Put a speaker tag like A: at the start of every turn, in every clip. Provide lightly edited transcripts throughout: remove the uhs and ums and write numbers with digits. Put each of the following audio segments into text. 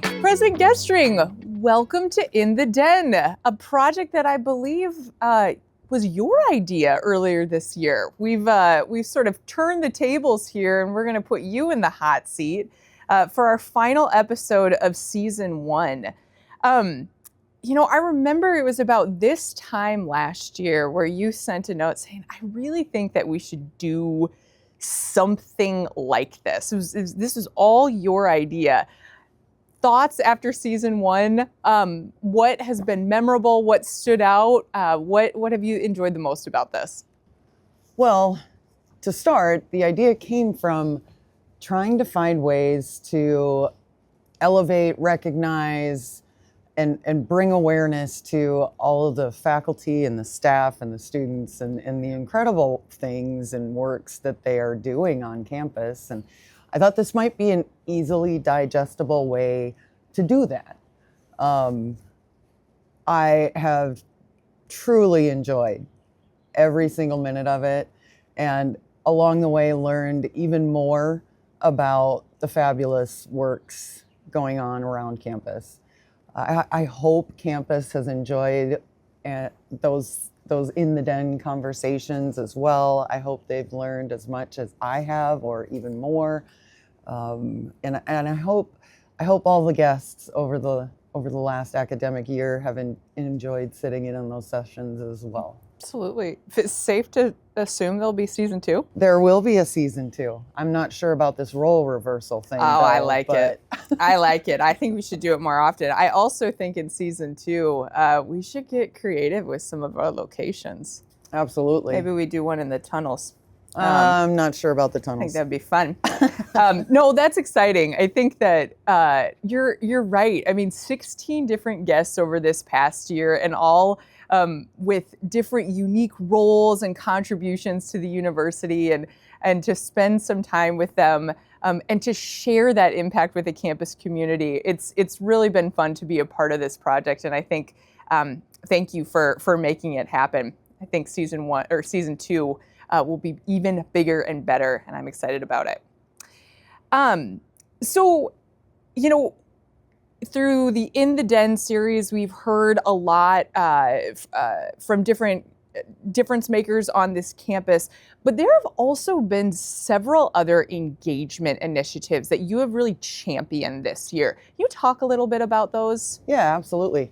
A: right, President Gestring, welcome to In the Den, a project that I believe was your idea earlier this year. We've sort of turned the tables here, and we're going to put you in the hot seat for our final episode of season 1. I remember it was about this time last year where you sent a note saying, I really think that we should do something like this. This was all your idea. Thoughts after season 1? What has been memorable? What stood out? What have you enjoyed the most about this?
B: Well, to start, the idea came from trying to find ways to elevate, recognize, and bring awareness to all of the faculty and the staff and the students and the incredible things and works that they are doing on campus. And I thought this might be an easily digestible way to do that. I have truly enjoyed every single minute of it, and along the way learned even more about the fabulous works going on around campus. I hope campus has enjoyed those in the den conversations as well. I hope they've learned as much as I have, or even more. And I hope all the guests over the last academic year have enjoyed sitting in on those sessions as well.
A: Absolutely. If it's safe to assume there'll be season 2?
B: There will be a season 2. I'm not sure about this role reversal thing.
A: I like it. I like it. I think we should do it more often. I also think in season 2, we should get creative with some of our locations.
B: Absolutely.
A: Maybe we do one in the tunnels.
B: I'm not sure about the
A: I
B: tunnels.
A: think that'd be fun. No, that's exciting. I think that you're right. I mean, 16 different guests over this past year, and all with different unique roles and contributions to the university, and to spend some time with them and to share that impact with the campus community. It's really been fun to be a part of this project, and I think thank you for making it happen. I think season 1 or season 2 will be even bigger and better, and I'm excited about it. So, through the In the Den series, we've heard a lot from different difference makers on this campus, but there have also been several other engagement initiatives that you have really championed this year. Can you talk a little bit about those?
B: Yeah, absolutely.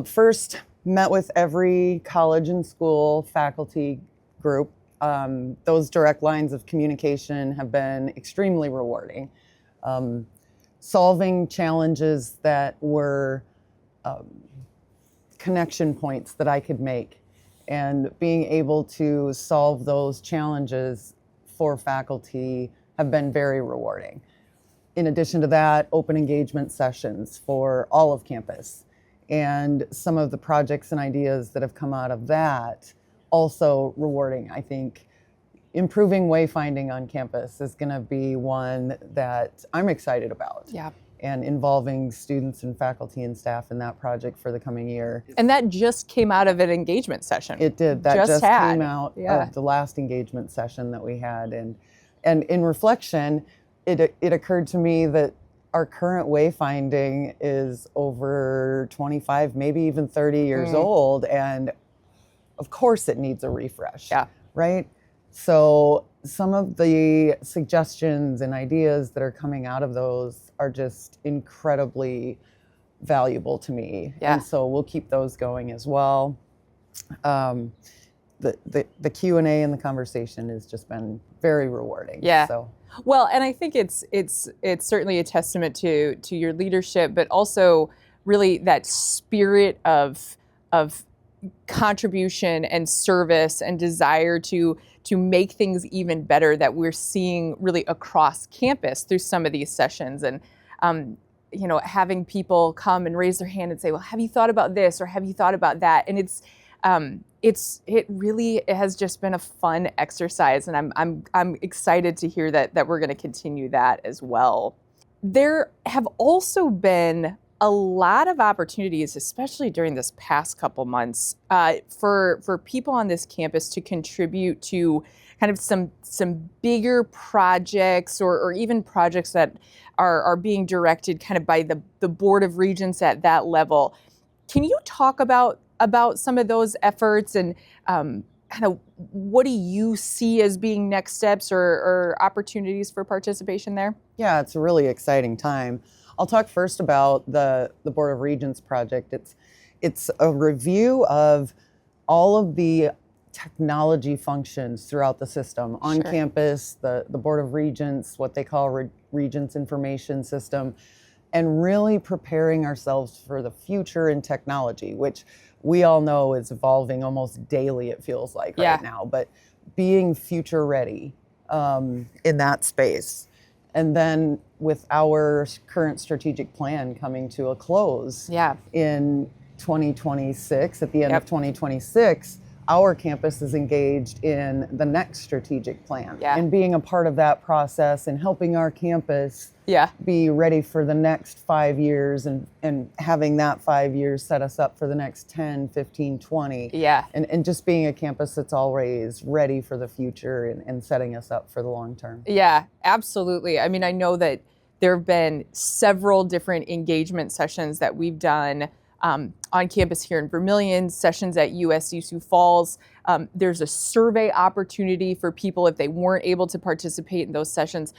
B: First, met with every college and school faculty group. Those direct lines of communication have been extremely rewarding. Solving challenges that were connection points that I could make, and being able to solve those challenges for faculty have been very rewarding. In addition to that, open engagement sessions for all of campus, and some of the projects and ideas that have come out of that also rewarding. I think improving wayfinding on campus is going to be one that I'm excited about.
A: Yeah.
B: And involving students and faculty and staff in that project for the coming year.
A: And that just came out of an engagement session.
B: It did. That just came out of the last engagement session that we had. And in reflection, it occurred to me that our current wayfinding is over 25, maybe even 30 years old. And of course it needs a refresh.
A: Yeah.
B: Right? So some of the suggestions and ideas that are coming out of those are just incredibly valuable to me.
A: Yeah.
B: And so we'll keep those going as well. The Q&A and the conversation has just been very rewarding.
A: Yeah.
B: So.
A: Well, and I think it's certainly a testament to your leadership, but also really that spirit of contribution and service and desire to make things even better that we're seeing really across campus through some of these sessions. And having people come and raise their hand and say, well, have you thought about this, or have you thought about that? And it really has just been a fun exercise, and I'm excited to hear that we're going to continue that as well. There have also been a lot of opportunities, especially during this past couple months, for people on this campus to contribute to kind of some bigger projects or even projects that are being directed kind of by the Board of Regents at that level. Can you talk about some of those efforts and kind of what do you see as being next steps or opportunities for participation there?
B: Yeah, it's a really exciting time. I'll talk first about the Board of Regents project. It's a review of all of the technology functions throughout the system on
A: Sure.
B: campus, the Board of Regents, what they call Regents Information System, and really preparing ourselves for the future in technology, which we all know is evolving almost daily, it feels like
A: Yeah.
B: right now, but being future ready in that space. And then with our current strategic plan coming to a close
A: Yeah.
B: in 2026, at the end
A: Yep.
B: of 2026, our campus is engaged in the next strategic plan.
A: Yeah.
B: And being a part of that process and helping our campus
A: Yeah.
B: be ready for the next 5 years and having that 5 years set us up for the next 10, 15, 20.
A: Yeah.
B: And just being a campus that's always ready for the future and setting us up for the long term.
A: Yeah, absolutely. I mean, I know that there have been several different engagement sessions that we've done on campus here in Vermilion, sessions at USD Sioux Falls. There's a survey opportunity for people if they weren't able to participate in those sessions.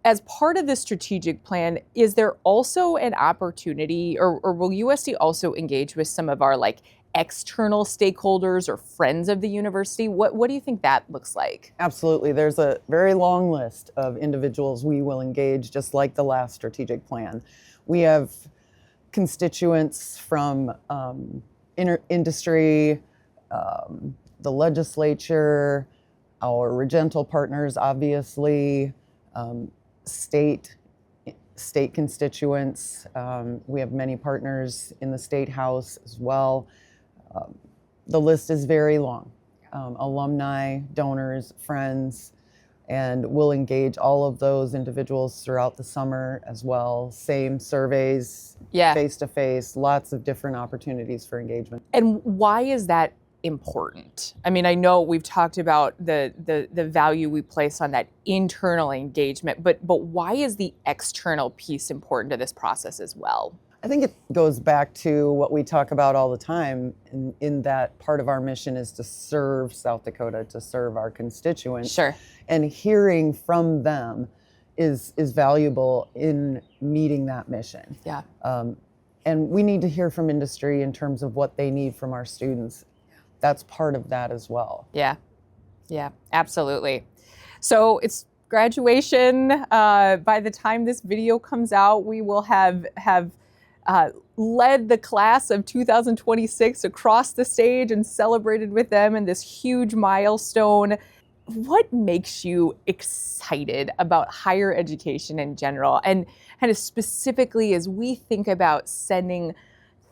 A: As part of the strategic plan, is there also an opportunity or will USD also engage with some of our like external stakeholders or friends of the university? What do you think that looks like?
B: Absolutely. There's a very long list of individuals we will engage, just like the last strategic plan. We have constituents from industry, the legislature, our regental partners, obviously, state constituents. We have many partners in the State House as well. The list is very long. Alumni, donors, friends, and we'll engage all of those individuals throughout the summer as well. Same surveys,
A: Yeah.
B: face-to-face, lots of different opportunities for engagement.
A: And why is that important? I mean, I know we've talked about the value we place on that internal engagement, but why is the external piece important to this process as well?
B: I think it goes back to what we talk about all the time in that part of our mission is to serve South Dakota, to serve our constituents.
A: Sure.
B: And hearing from them is valuable in meeting that mission.
A: Yeah.
B: And we need to hear from industry in terms of what they need from our students. That's part of that as well.
A: Yeah. Yeah, absolutely. So it's graduation. By the time this video comes out, we will have led the class of 2026 across the stage and celebrated with them in this huge milestone. What makes you excited about higher education in general? And kind of specifically as we think about sending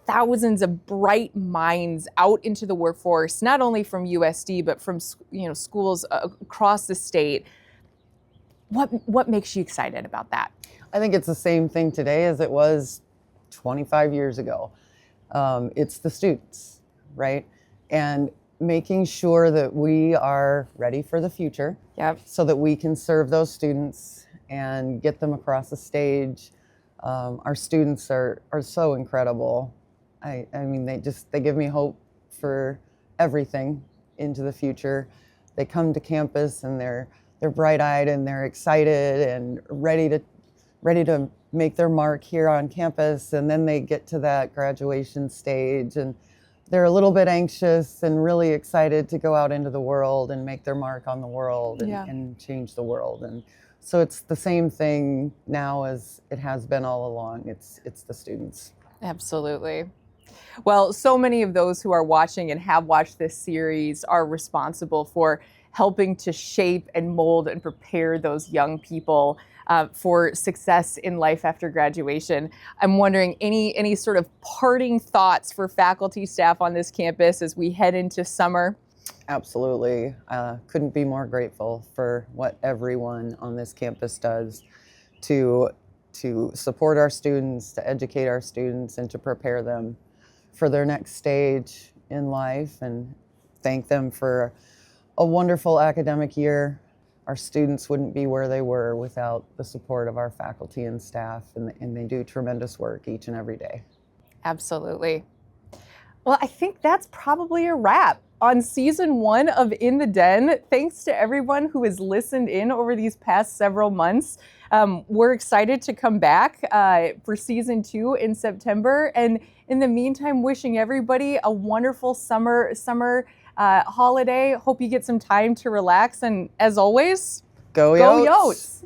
A: thousands of bright minds out into the workforce, not only from USD, but from schools across the state. What makes you excited about that?
B: I think it's the same thing today as it was 25 years ago. It's the students, right? And making sure that we are ready for the future.
A: Yep.
B: So that we can serve those students and get them across the stage. Our students are so incredible. I mean, they give me hope for everything into the future. They come to campus and they're bright-eyed and they're excited and ready to make their mark here on campus, and then they get to that graduation stage and they're a little bit anxious and really excited to go out into the world and make their mark on the world and change the world. And so it's the same thing now as it has been all along. It's the students.
A: Absolutely. Well, so many of those who are watching and have watched this series are responsible for helping to shape and mold and prepare those young people for success in life after graduation. I'm wondering, any sort of parting thoughts for faculty, staff on this campus as we head into summer?
B: Absolutely. Couldn't be more grateful for what everyone on this campus does to to support our students, to educate our students, and to prepare them for their next stage in life, and thank them for a wonderful academic year. Our students wouldn't be where they were without the support of our faculty and staff, and they do tremendous work each and every day.
A: Absolutely. Well, I think that's probably a wrap on season 1 of In the Den. Thanks to everyone who has listened in over these past several months. We're excited to come back for season 2 in September. And in the meantime, wishing everybody a wonderful summer holiday. Hope you get some time to relax. And as always,
B: Go
A: Yotes!
B: Yotes!